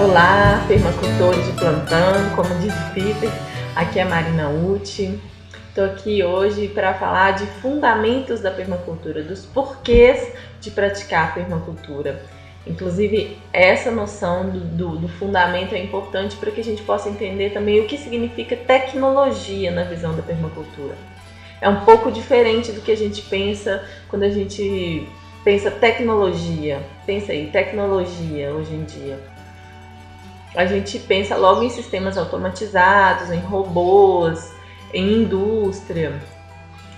Olá, permacultores de plantão, como diz o Peter, aqui é a Marina Uti. Estou aqui hoje para falar de fundamentos da permacultura, dos porquês de praticar a permacultura. Inclusive, essa noção do fundamento é importante para que a gente possa entender também o que significa tecnologia na visão da permacultura. É um pouco diferente do que a gente pensa quando a gente pensa tecnologia. Pensa aí, tecnologia hoje em dia. A gente pensa logo em sistemas automatizados, em robôs, em indústria.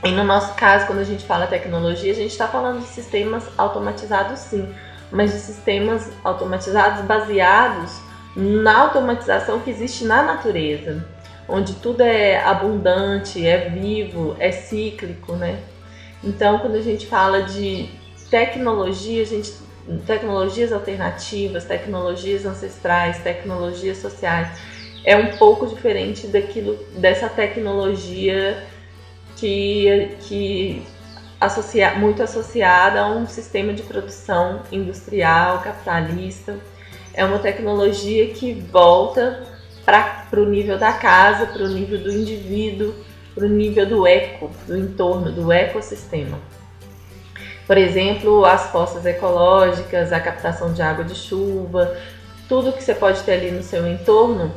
E no nosso caso, quando a gente fala tecnologia, a gente está falando de sistemas automatizados sim, mas de sistemas automatizados baseados na automatização que existe na natureza, onde tudo é abundante, é vivo, é cíclico, né? Então, quando a gente fala de tecnologia, tecnologias alternativas, tecnologias ancestrais, tecnologias sociais, é um pouco diferente dessa tecnologia que muito associada a um sistema de produção industrial, capitalista. É uma tecnologia que volta para o nível da casa, para o nível do indivíduo, para o nível do entorno, do ecossistema. Por exemplo, as fossas ecológicas, a captação de água de chuva, tudo que você pode ter ali no seu entorno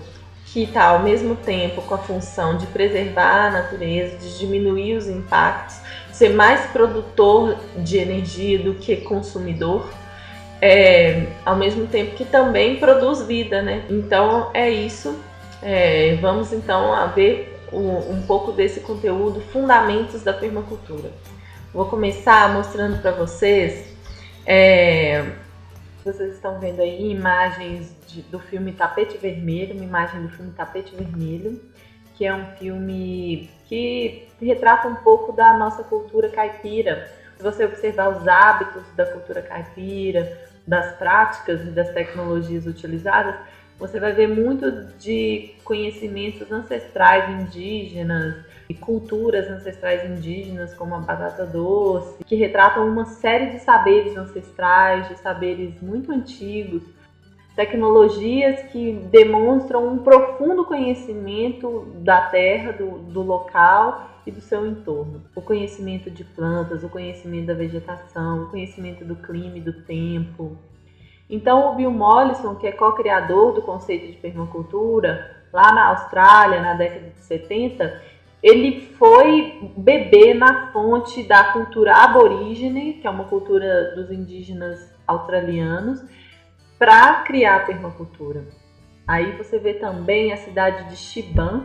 que está ao mesmo tempo com a função de preservar a natureza, de diminuir os impactos, ser mais produtor de energia do que consumidor, ao mesmo tempo que também produz vida, né? Então é isso. Vamos então a ver um pouco desse conteúdo, fundamentos da permacultura. Vou começar mostrando para vocês, vocês estão vendo aí imagens do filme Tapete Vermelho, uma imagem do filme Tapete Vermelho, que é um filme que retrata um pouco da nossa cultura caipira. Se você observar os hábitos da cultura caipira, das práticas e das tecnologias utilizadas, você vai ver muito de conhecimentos ancestrais indígenas e culturas ancestrais indígenas, como a batata doce, que retratam uma série de saberes ancestrais, de saberes muito antigos, tecnologias que demonstram um profundo conhecimento da terra, do local e do seu entorno. O conhecimento de plantas, o conhecimento da vegetação, o conhecimento do clima e do tempo. Então, o Bill Mollison, que é co-criador do conceito de permacultura, lá na Austrália, na década de 70, ele foi beber na fonte da cultura aborígene, que é uma cultura dos indígenas australianos, para criar a permacultura. Aí você vê também a cidade de Chiban,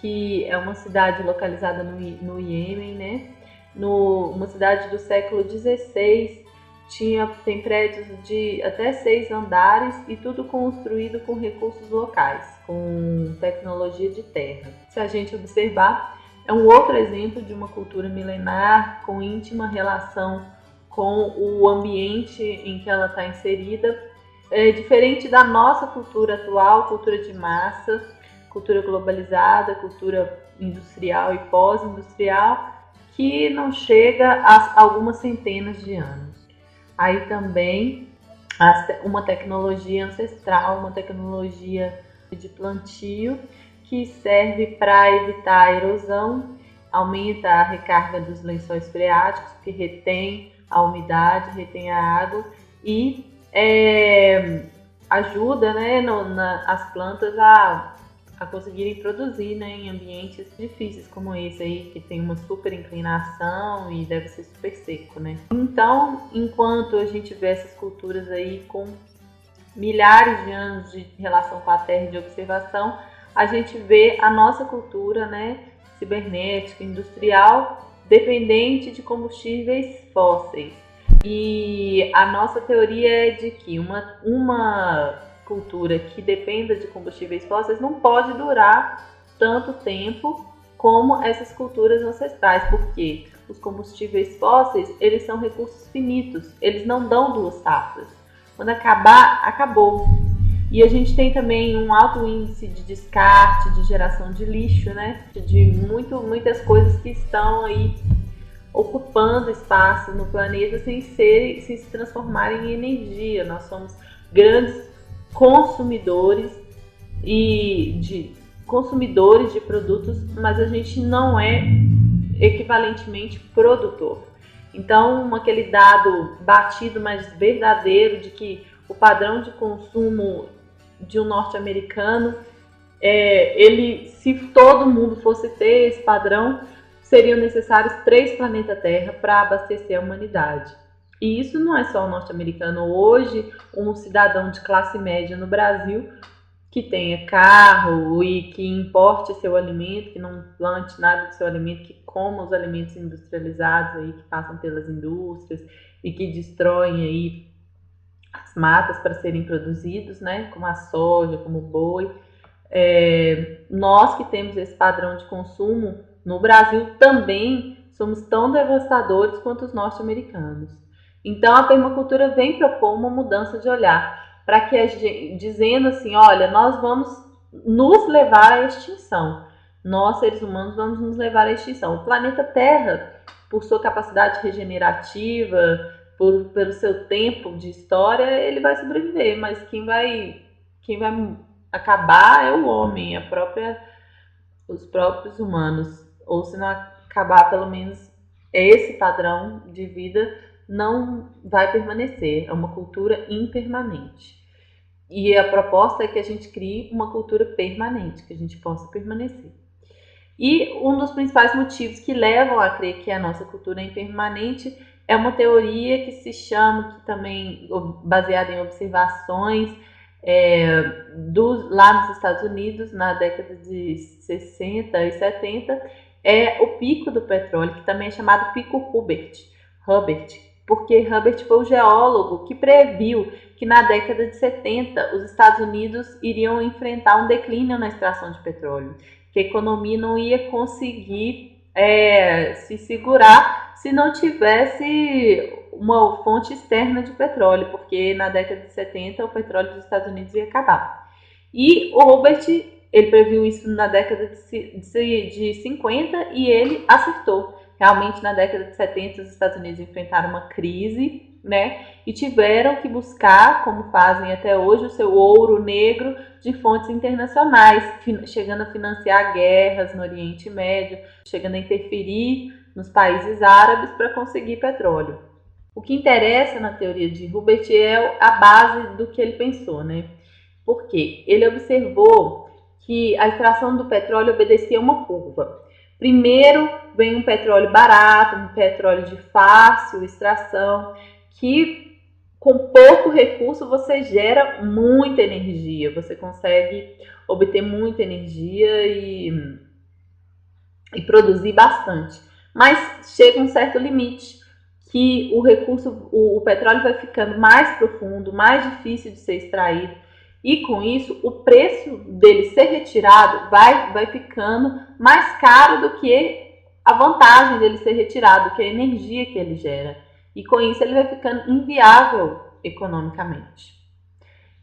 que é uma cidade localizada no Iêmen, né? Uma cidade do século XVI, tem prédios de até 6 andares e tudo construído com recursos locais, com tecnologia de terra. Se a gente observar, é um outro exemplo de uma cultura milenar com íntima relação com o ambiente em que ela está inserida. É diferente da nossa cultura atual, cultura de massa, cultura globalizada, cultura industrial e pós-industrial, que não chega a algumas centenas de anos. Aí também uma tecnologia ancestral, uma tecnologia de plantio que serve para evitar a erosão, aumenta a recarga dos lençóis freáticos, que retém a umidade, retém a água e ajuda, né, as plantas a conseguirem produzir, né, em ambientes difíceis como esse aí, que tem uma super inclinação e deve ser super seco, né? Então, enquanto a gente vê essas culturas aí com milhares de anos de relação com a terra e de observação, a gente vê a nossa cultura, né, cibernética, industrial, dependente de combustíveis fósseis. E a nossa teoria é de que uma cultura que dependa de combustíveis fósseis não pode durar tanto tempo como essas culturas ancestrais, porque os combustíveis fósseis, eles são recursos finitos, eles não dão 2 safras. Quando acabar, acabou. E a gente tem também um alto índice de descarte, de geração de lixo, né? De muitas coisas que estão aí ocupando espaço no planeta sem se transformarem em energia. Nós somos grandes consumidores de produtos, mas a gente não é equivalentemente produtor. Então, aquele dado batido, mas verdadeiro, de que o padrão de consumo de um norte-americano, se todo mundo fosse ter esse padrão, seriam necessários 3 planetas Terra para abastecer a humanidade. E isso não é só o norte-americano. Hoje, um cidadão de classe média no Brasil que tenha carro e que importe seu alimento, que não plante nada do seu alimento, que coma os alimentos industrializados aí, que passam pelas indústrias e que destroem aí as matas para serem produzidos, né, como a soja, como o boi. Nós que temos esse padrão de consumo no Brasil também somos tão devastadores quanto os norte-americanos. Então a permacultura vem propor uma mudança de olhar para que a gente, dizendo assim, olha, nós vamos nos levar à extinção. Nós, seres humanos, vamos nos levar à extinção. O planeta Terra, por sua capacidade regenerativa, pelo seu tempo de história, ele vai sobreviver, mas quem vai acabar é o homem, os próprios humanos. Ou se não acabar, pelo menos esse padrão de vida não vai permanecer. É uma cultura impermanente. E a proposta é que a gente crie uma cultura permanente, que a gente possa permanecer. E um dos principais motivos que levam a crer que a nossa cultura é impermanente é uma teoria que se chama, que também baseada em observações lá nos Estados Unidos, na década de 60 e 70, é o pico do petróleo, que também é chamado pico Hubbert, porque Hubbert foi o geólogo que previu que na década de 70 os Estados Unidos iriam enfrentar um declínio na extração de petróleo, que a economia não ia conseguir se segurar se não tivesse uma fonte externa de petróleo, porque na década de 70 o petróleo dos Estados Unidos ia acabar. E o Hubbert, ele previu isso na década de 50 e ele acertou. Realmente, na década de 70, os Estados Unidos enfrentaram uma crise, né? E tiveram que buscar, como fazem até hoje, o seu ouro negro de fontes internacionais, chegando a financiar guerras no Oriente Médio, chegando a interferir nos países árabes para conseguir petróleo. O que interessa na teoria de Hubbert é a base do que ele pensou, né? Porque ele observou que a extração do petróleo obedecia a uma curva. Primeiro vem um petróleo barato, um petróleo de fácil extração, que com pouco recurso você gera muita energia, você consegue obter muita energia e produzir bastante. Mas chega um certo limite que o petróleo vai ficando mais profundo, mais difícil de ser extraído. E com isso, o preço dele ser retirado vai ficando mais caro do que a vantagem dele ser retirado, que é a energia que ele gera. E com isso ele vai ficando inviável economicamente.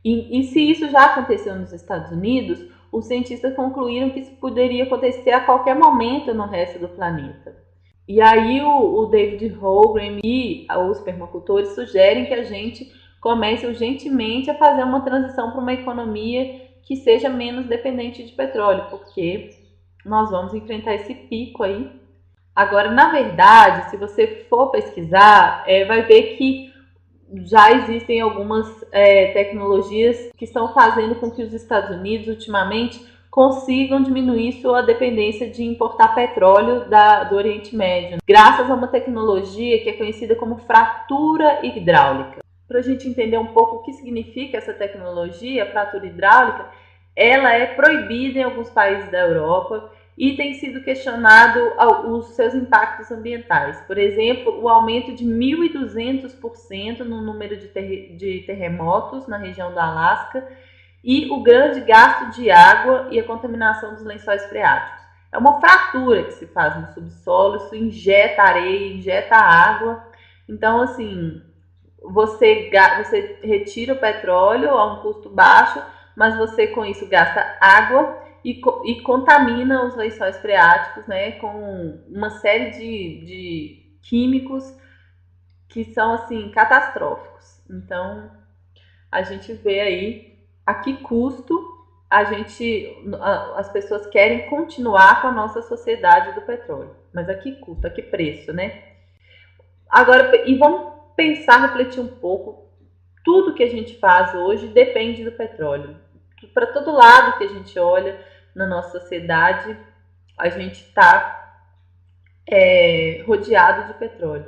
E se isso já aconteceu nos Estados Unidos, os cientistas concluíram que isso poderia acontecer a qualquer momento no resto do planeta. E aí o David Holmgren e os permacultores sugerem que a gente comece urgentemente a fazer uma transição para uma economia que seja menos dependente de petróleo, porque nós vamos enfrentar esse pico aí. Agora, na verdade, se você for pesquisar, vai ver que já existem algumas tecnologias que estão fazendo com que os Estados Unidos, ultimamente, consigam diminuir sua dependência de importar petróleo do Oriente Médio, graças a uma tecnologia que é conhecida como fratura hidráulica. Para a gente entender um pouco o que significa essa tecnologia, a fratura hidráulica, ela é proibida em alguns países da Europa e tem sido questionado os seus impactos ambientais. Por exemplo, o aumento de 1.200% no número de terremotos na região do Alasca e o grande gasto de água e a contaminação dos lençóis freáticos. É uma fratura que se faz no subsolo, isso injeta areia, injeta água. Então, assim, você retira o petróleo a um custo baixo, mas você com isso gasta água e contamina os lençóis freáticos, né, com uma série de químicos que são assim catastróficos. Então a gente vê aí a que custo as pessoas querem continuar com a nossa sociedade do petróleo. Mas a que custo, a que preço, né? Agora, e vamos pensar, refletir um pouco, tudo que a gente faz hoje depende do petróleo. Para todo lado que a gente olha na nossa sociedade, a gente está rodeado de petróleo.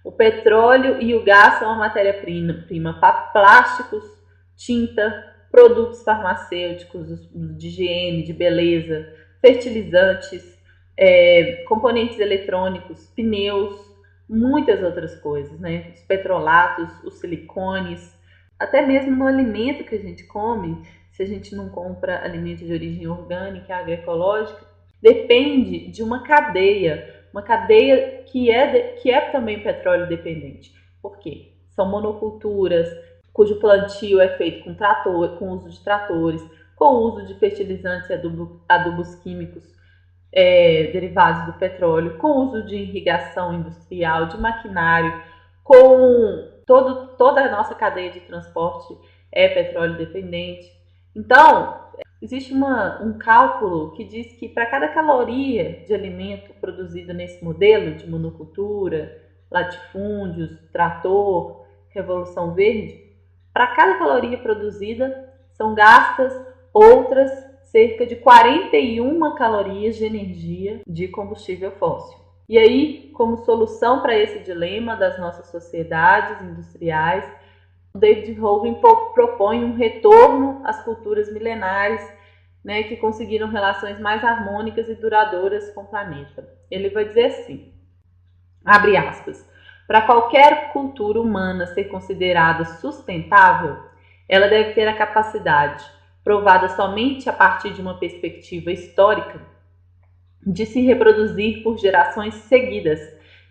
O petróleo e o gás são a matéria-prima para plásticos, tinta, produtos farmacêuticos, de higiene, de beleza, fertilizantes, componentes eletrônicos, pneus, muitas outras coisas, né? Os petrolatos, os silicones, até mesmo no alimento que a gente come, se a gente não compra alimento de origem orgânica, agroecológica, depende de uma cadeia que é também petróleo dependente. Por quê? São monoculturas, cujo plantio é feito com uso de tratores, com uso de fertilizantes e adubos químicos derivados do petróleo, com uso de irrigação industrial, de maquinário, com toda a nossa cadeia de transporte é petróleo dependente. Então, existe um cálculo que diz que para cada caloria de alimento produzido nesse modelo de monocultura, latifúndios, trator, revolução verde, para cada caloria produzida são gastas outras cerca de 41 calorias de energia de combustível fóssil. E aí, como solução para esse dilema das nossas sociedades industriais, o David Hogan propõe um retorno às culturas milenares, né, que conseguiram relações mais harmônicas e duradouras com o planeta. Ele vai dizer assim, abre aspas, para qualquer cultura humana ser considerada sustentável, ela deve ter a capacidade, provada somente a partir de uma perspectiva histórica, de se reproduzir por gerações seguidas,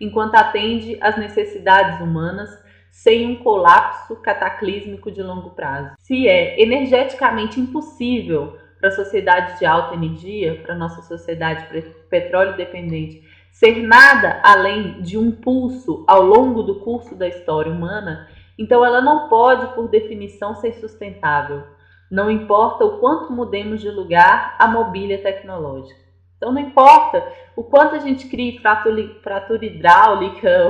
enquanto atende às necessidades humanas, sem um colapso cataclísmico de longo prazo. Se é energeticamente impossível para a sociedade de alta energia, para a nossa sociedade petróleo dependente, ser nada além de um pulso ao longo do curso da história humana, então ela não pode, por definição, ser sustentável. Não importa o quanto mudemos de lugar a mobília tecnológica. Então não importa o quanto a gente crie fratura hidráulica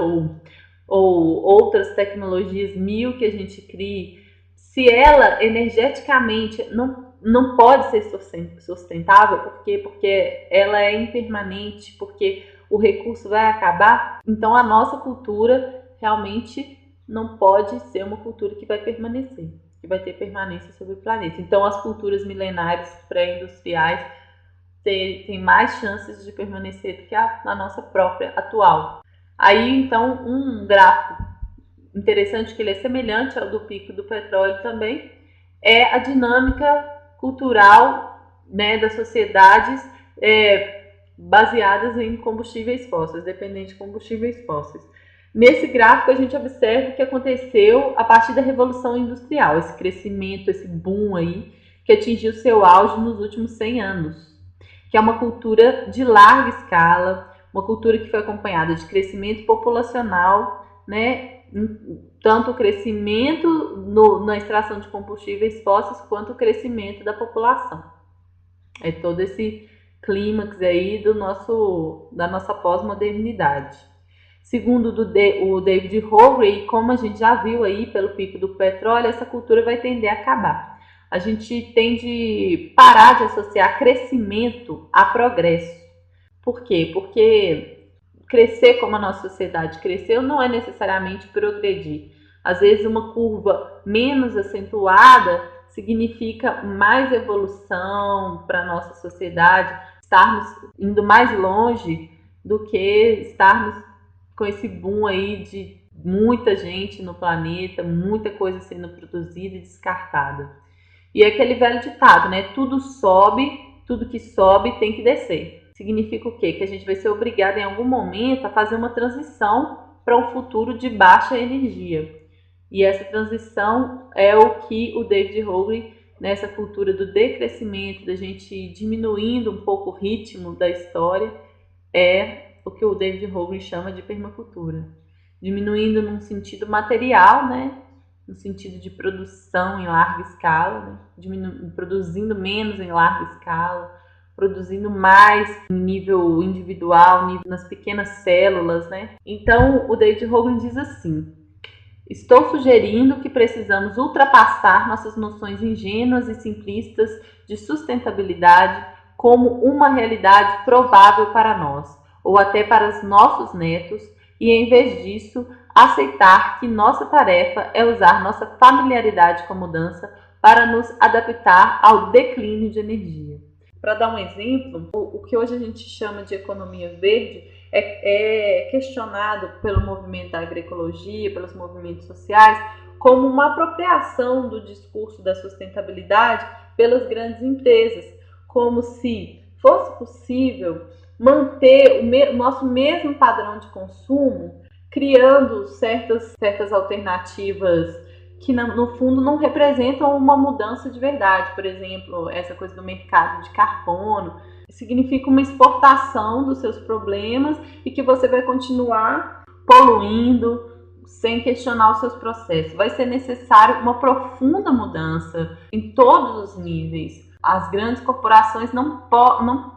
ou outras tecnologias mil que a gente crie, se ela energeticamente não pode ser sustentável, porque ela é impermanente, porque o recurso vai acabar, então a nossa cultura realmente não pode ser uma cultura que vai permanecer, que vai ter permanência sobre o planeta. Então as culturas milenares pré-industriais têm mais chances de permanecer do que a nossa própria atual. Aí, então, um gráfico interessante, que ele é semelhante ao do pico do petróleo também, é a dinâmica cultural, né, das sociedades baseadas em combustíveis fósseis, dependentes de combustíveis fósseis. Nesse gráfico, a gente observa o que aconteceu a partir da Revolução Industrial, esse crescimento, esse boom aí, que atingiu seu auge nos últimos 100 anos, que é uma cultura de larga escala, uma cultura que foi acompanhada de crescimento populacional, né? Tanto o crescimento na extração de combustíveis fósseis, quanto o crescimento da população. É todo esse clímax aí da nossa pós-modernidade. Segundo o David Hogan, como a gente já viu aí pelo pico do petróleo, essa cultura vai tender a acabar. A gente tem de parar de associar crescimento a progresso. Por quê? Porque crescer como a nossa sociedade cresceu não é necessariamente progredir. Às vezes uma curva menos acentuada significa mais evolução para a nossa sociedade, estarmos indo mais longe do que estarmos com esse boom aí de muita gente no planeta, muita coisa sendo produzida e descartada. E é aquele velho ditado, né? Tudo que sobe tem que descer. Significa o quê? Que a gente vai ser obrigado em algum momento a fazer uma transição para um futuro de baixa energia. E essa transição é o que o David Hogan, nessa cultura do decrescimento, da gente diminuindo um pouco o ritmo da história, é o que o David Hogan chama de permacultura. Diminuindo num sentido material, né? no sentido de produção em larga escala, né? Produzindo menos em larga escala, produzindo mais em nível individual, nas pequenas células, né? Então, o David Hogan diz assim: estou sugerindo que precisamos ultrapassar nossas noções ingênuas e simplistas de sustentabilidade como uma realidade provável para nós, ou até para os nossos netos, e em vez disso, aceitar que nossa tarefa é usar nossa familiaridade com a mudança para nos adaptar ao declínio de energia. Para dar um exemplo, o que hoje a gente chama de economia verde é questionado pelo movimento da agroecologia, pelos movimentos sociais, como uma apropriação do discurso da sustentabilidade pelas grandes empresas, como se fosse possível manter o nosso mesmo padrão de consumo, criando certas alternativas que no fundo não representam uma mudança de verdade. Por exemplo, essa coisa do mercado de carbono significa uma exportação dos seus problemas e que você vai continuar poluindo sem questionar os seus processos. Vai ser necessário uma profunda mudança em todos os níveis. As grandes corporações não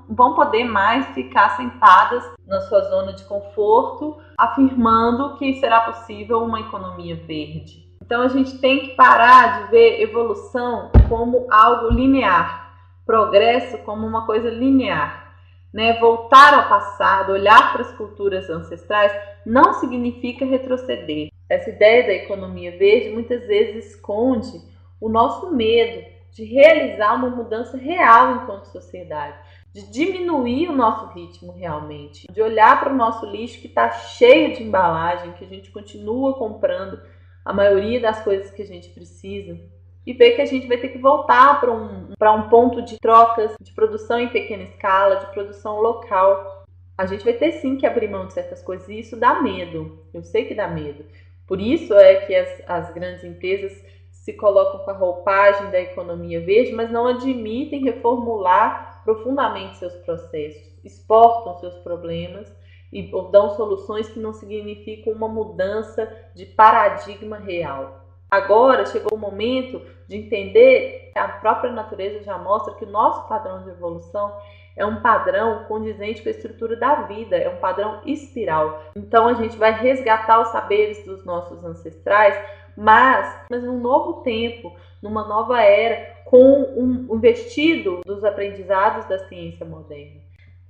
vão poder mais ficar sentadas na sua zona de conforto, afirmando que será possível uma economia verde. Então a gente tem que parar de ver evolução como algo linear, progresso como uma coisa linear. Né? Voltar ao passado, olhar para as culturas ancestrais, não significa retroceder. Essa ideia da economia verde muitas vezes esconde o nosso medo de realizar uma mudança real enquanto sociedade, de diminuir o nosso ritmo realmente, de olhar para o nosso lixo que está cheio de embalagem, que a gente continua comprando a maioria das coisas que a gente precisa, e ver que a gente vai ter que voltar para um ponto de trocas, de produção em pequena escala, de produção local. A gente vai ter sim que abrir mão de certas coisas, e isso dá medo, eu sei que dá medo. Por isso é que as grandes empresas se colocam com a roupagem da economia verde, mas não admitem reformular profundamente seus processos, exportam seus problemas e dão soluções que não significam uma mudança de paradigma real. Agora chegou o momento de entender que a própria natureza já mostra que o nosso padrão de evolução é um padrão condizente com a estrutura da vida, é um padrão espiral. Então a gente vai resgatar os saberes dos nossos ancestrais, mas num novo tempo, numa nova era, com um vestido dos aprendizados da ciência moderna.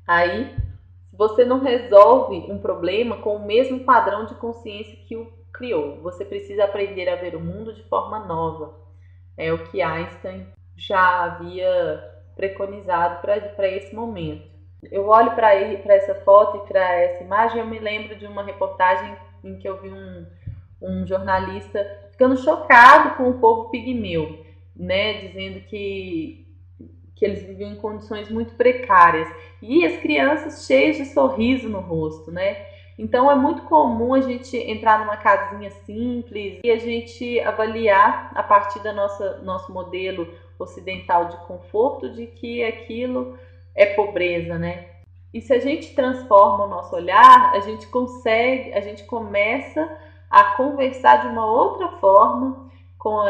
Aí, se você não resolve um problema com o mesmo padrão de consciência que o criou, você precisa aprender a ver o mundo de forma nova. É o que Einstein já havia preconizado para esse momento. Eu olho para essa foto e para essa imagem, eu me lembro de uma reportagem em que eu vi um jornalista ficando chocado com o povo pigmeu, né, dizendo que eles viviam em condições muito precárias, e as crianças cheias de sorriso no rosto, né? Então é muito comum a gente entrar numa casinha simples e a gente avaliar a partir do nosso modelo ocidental de conforto de que aquilo é pobreza, né? E se a gente transforma o nosso olhar, a gente começa a conversar de uma outra forma com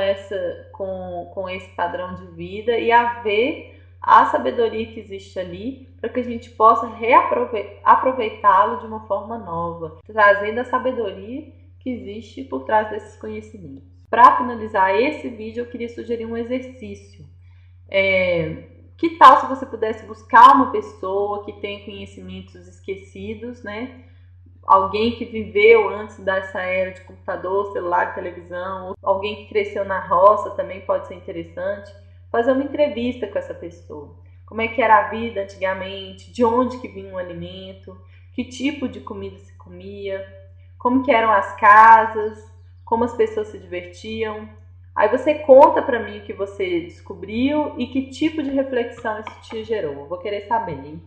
esse padrão de vida e a ver a sabedoria que existe ali para que a gente possa aproveitá-lo de uma forma nova, trazendo a sabedoria que existe por trás desses conhecimentos. Para finalizar esse vídeo, eu queria sugerir um exercício. Que tal se você pudesse buscar uma pessoa que tem conhecimentos esquecidos, né? Alguém que viveu antes dessa era de computador, celular, televisão, alguém que cresceu na roça também pode ser interessante. Fazer uma entrevista com essa pessoa. Como é que era a vida antigamente, de onde que vinha o alimento, que tipo de comida se comia, como que eram as casas, como as pessoas se divertiam. Aí você conta para mim o que você descobriu e que tipo de reflexão isso te gerou. Eu vou querer saber, hein?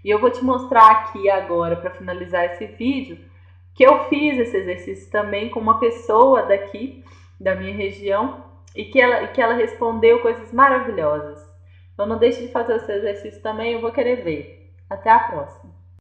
E eu vou te mostrar aqui agora, para finalizar esse vídeo, que eu fiz esse exercício também com uma pessoa daqui, da minha região, e que ela respondeu coisas maravilhosas. Então não deixe de fazer esse exercício também, eu vou querer ver. Até a próxima!